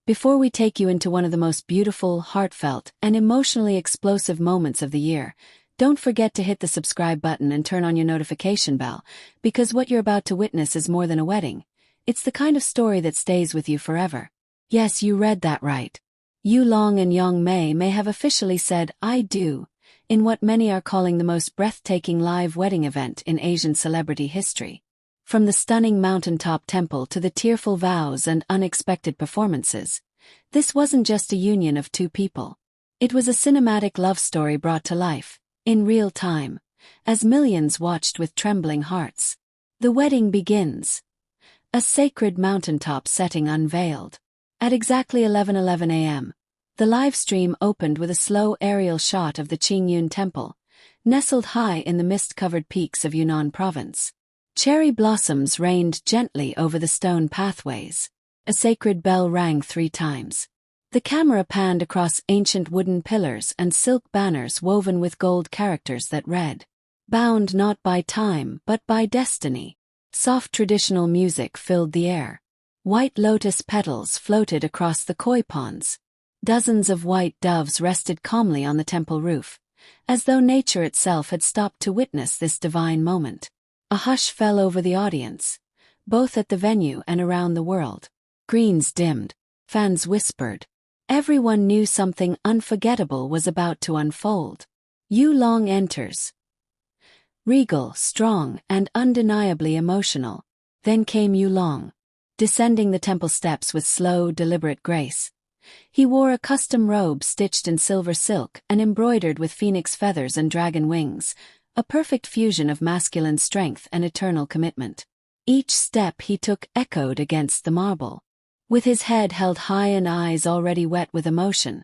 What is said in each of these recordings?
Before we take you into one of the most beautiful, heartfelt, and emotionally explosive moments of the year, don't forget to hit the subscribe button and turn on your notification bell, because what you're about to witness is more than a wedding. It's the kind of story that stays with you forever. Yes, you read that right. Yulong and young Mei Mei have officially said, "I do," in what many are calling the most breathtaking live wedding event in Asian celebrity history. From the stunning mountaintop temple to the tearful vows and unexpected performances, this wasn't just a union of two people. It was a cinematic love story brought to life, in real time, as millions watched with trembling hearts. The wedding begins. A sacred mountaintop setting unveiled. At exactly 11:11 a.m., the live stream opened with a slow aerial shot of the Qingyun Temple, nestled high in the mist-covered peaks of Yunnan Province. Cherry blossoms rained gently over the stone pathways. A sacred bell rang 3 times. The camera panned across ancient wooden pillars and silk banners woven with gold characters that read, "Bound not by time but by destiny." Soft traditional music filled the air. White lotus petals floated across the koi ponds. Dozens of white doves rested calmly on the temple roof, as though nature itself had stopped to witness this divine moment. A hush fell over the audience, both at the venue and around the world. Screens dimmed. Fans whispered. Everyone knew something unforgettable was about to unfold. Yulong enters. Regal, strong, and undeniably emotional. Then came Yulong, descending the temple steps with slow, deliberate grace. He wore a custom robe stitched in silver silk and embroidered with phoenix feathers and dragon wings, a perfect fusion of masculine strength and eternal commitment. Each step he took echoed against the marble. With his head held high and eyes already wet with emotion,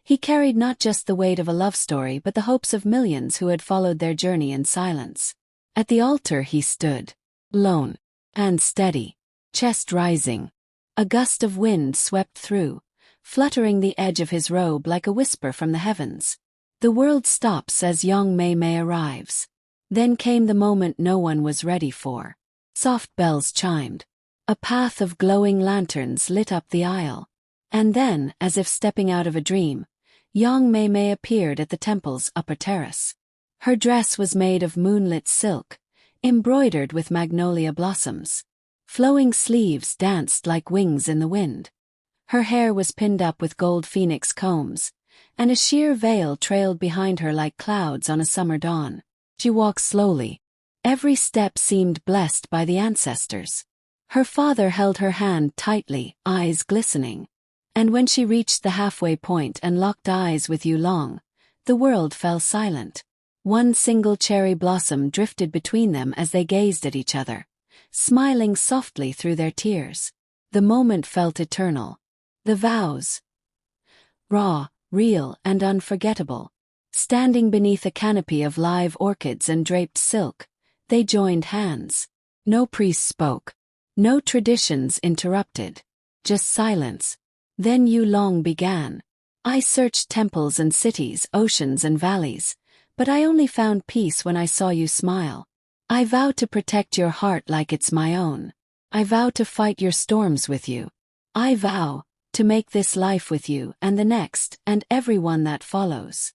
he carried not just the weight of a love story but the hopes of millions who had followed their journey in silence. At the altar he stood, lone, hand steady, chest rising. A gust of wind swept through, fluttering the edge of his robe like a whisper from the heavens. The world stops as young Mei Mei arrives. Then came the moment no one was ready for. Soft bells chimed. A path of glowing lanterns lit up the aisle. And then, as if stepping out of a dream, young Mei Mei appeared at the temple's upper terrace. Her dress was made of moonlit silk, embroidered with magnolia blossoms. Flowing sleeves danced like wings in the wind. Her hair was pinned up with gold phoenix combs, and a sheer veil trailed behind her like clouds on a summer dawn. She walked slowly. Every step seemed blessed by the ancestors. Her father held her hand tightly, eyes glistening. And when she reached the halfway point and locked eyes with Yulong, the world fell silent. One single cherry blossom drifted between them as they gazed at each other, smiling softly through their tears. The moment felt eternal. The vows, raw, real, and unforgettable. Standing beneath a canopy of live orchids and draped silk, they joined hands. No priest spoke. No traditions interrupted. Just silence. Then Yulong began. "I searched temples and cities, oceans and valleys, but I only found peace when I saw you smile. I vow to protect your heart like it's my own. I vow to fight your storms with you. I vow to make this life with you and the next and everyone that follows."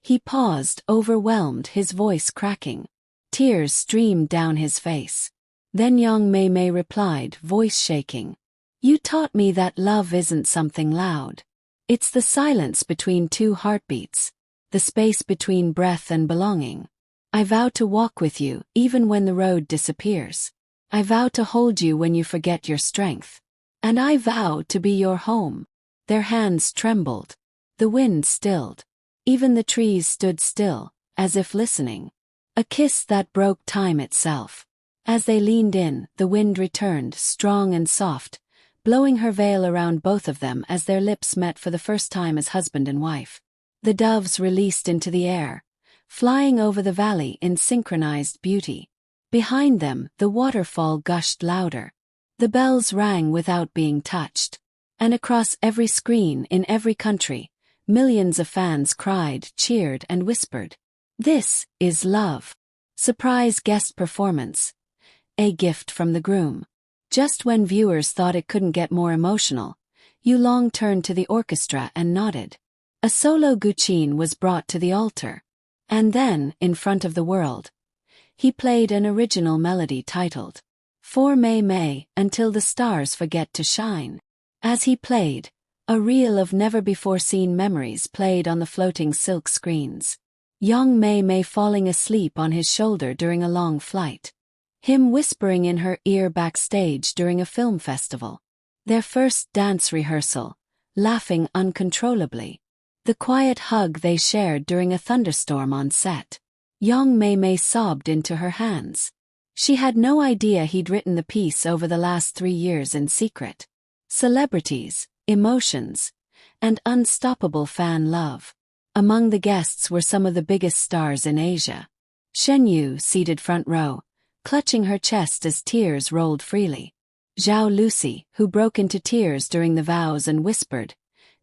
He paused, overwhelmed, his voice cracking. Tears streamed down his face. Then young Mei Mei replied, voice shaking, "You taught me that love isn't something loud. It's the silence between two heartbeats, the space between breath and belonging. I vow to walk with you even when the road disappears. I vow to hold you when you forget your strength. And I vow to be your home." Their hands trembled. The wind stilled. Even the trees stood still, as if listening. A kiss that broke time itself. As they leaned in, the wind returned, strong and soft, blowing her veil around both of them as their lips met for the first time as husband and wife. The doves released into the air, flying over the valley in synchronized beauty. Behind them, the waterfall gushed louder. The bells rang without being touched. And across every screen in every country, millions of fans cried, cheered, and whispered, "This is love." Surprise guest performance. A gift from the groom. Just when viewers thought it couldn't get more emotional, Yulong turned to the orchestra and nodded. A solo guqin was brought to the altar. And then, in front of the world, he played an original melody titled, For Mei Mei, Until the Stars Forget to Shine. As he played, a reel of never-before-seen memories played on the floating silk screens. Young Mei Mei falling asleep on his shoulder during a long flight. Him whispering in her ear backstage during a film festival. Their first dance rehearsal, laughing uncontrollably. The quiet hug they shared during a thunderstorm on set. Young Mei Mei sobbed into her hands. She had no idea he'd written the piece over the last 3 years in secret. Celebrities, emotions, and unstoppable fan love. Among the guests were some of the biggest stars in Asia. Shen Yu seated front row, clutching her chest as tears rolled freely. Zhao Lucy, who broke into tears during the vows and whispered,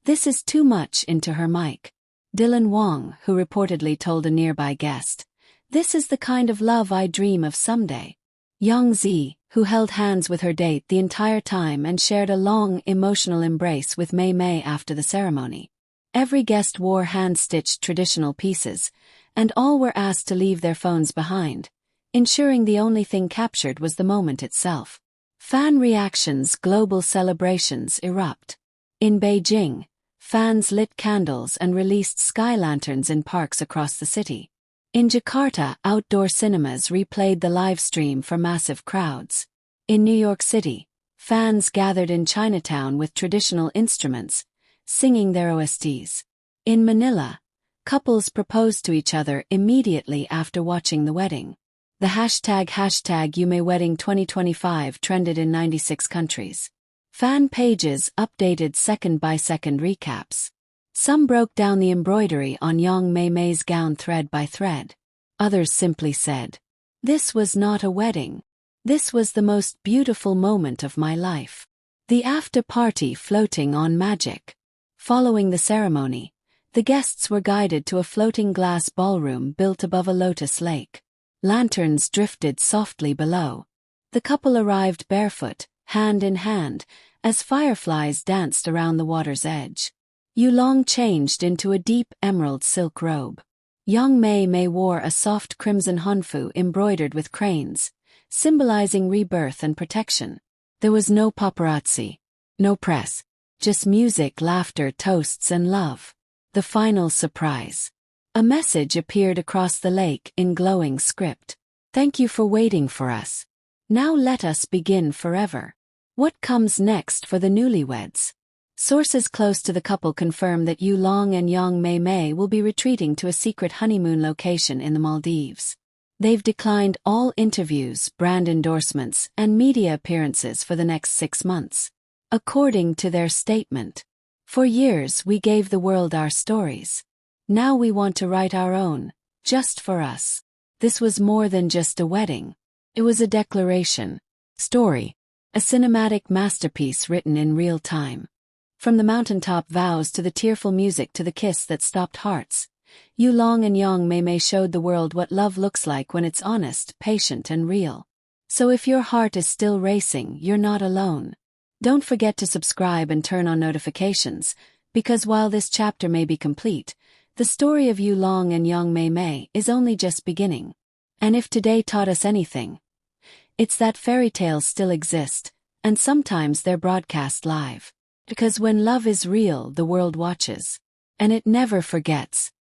"This is too much," into her mic. Dylan Wong, who reportedly told a nearby guest, "This is the kind of love I dream of someday." Yang Zi, who held hands with her date the entire time and shared a long, emotional embrace with Mei Mei after the ceremony. Every guest wore hand-stitched traditional pieces, and all were asked to leave their phones behind, ensuring the only thing captured was the moment itself. Fan reactions, global celebrations erupt. In Beijing, fans lit candles and released sky lanterns in parks across the city. In Jakarta, outdoor cinemas replayed the live stream for massive crowds. In New York City, fans gathered in Chinatown with traditional instruments, singing their OSTs. In Manila, couples proposed to each other immediately after watching the wedding. The hashtag #YouMeiWedding 2025 trended in 96 countries. Fan pages updated second-by-second recaps. Some broke down the embroidery on young Mei Mei's gown thread by thread. Others simply said, "This was not a wedding. This was the most beautiful moment of my life." The after-party floating on magic. Following the ceremony, the guests were guided to a floating glass ballroom built above a lotus lake. Lanterns drifted softly below. The couple arrived barefoot, hand in hand, as fireflies danced around the water's edge. Yulong changed into a deep emerald silk robe. Young Mei Mei wore a soft crimson hanfu embroidered with cranes, symbolizing rebirth and protection. There was no paparazzi, no press, just music, laughter, toasts, and love. The final surprise. A message appeared across the lake in glowing script. "Thank you for waiting for us. Now let us begin forever." What comes next for the newlyweds? Sources close to the couple confirm that Yulong and young Mei Mei will be retreating to a secret honeymoon location in the Maldives. They've declined all interviews, brand endorsements, and media appearances for the next 6 months. According to their statement, "For years we gave the world our stories. Now we want to write our own, just for us." This was more than just a wedding. It was a declaration. Story. A cinematic masterpiece written in real time. From the mountaintop vows to the tearful music to the kiss that stopped hearts, Yulong and young Mei Mei showed the world what love looks like when it's honest, patient, and real. So if your heart is still racing, you're not alone. Don't forget to subscribe and turn on notifications, because while this chapter may be complete, the story of Yulong and young Mei Mei is only just beginning. And if today taught us anything, it's that fairy tales still exist, and sometimes they're broadcast live. Because when love is real, the world watches. And it never forgets.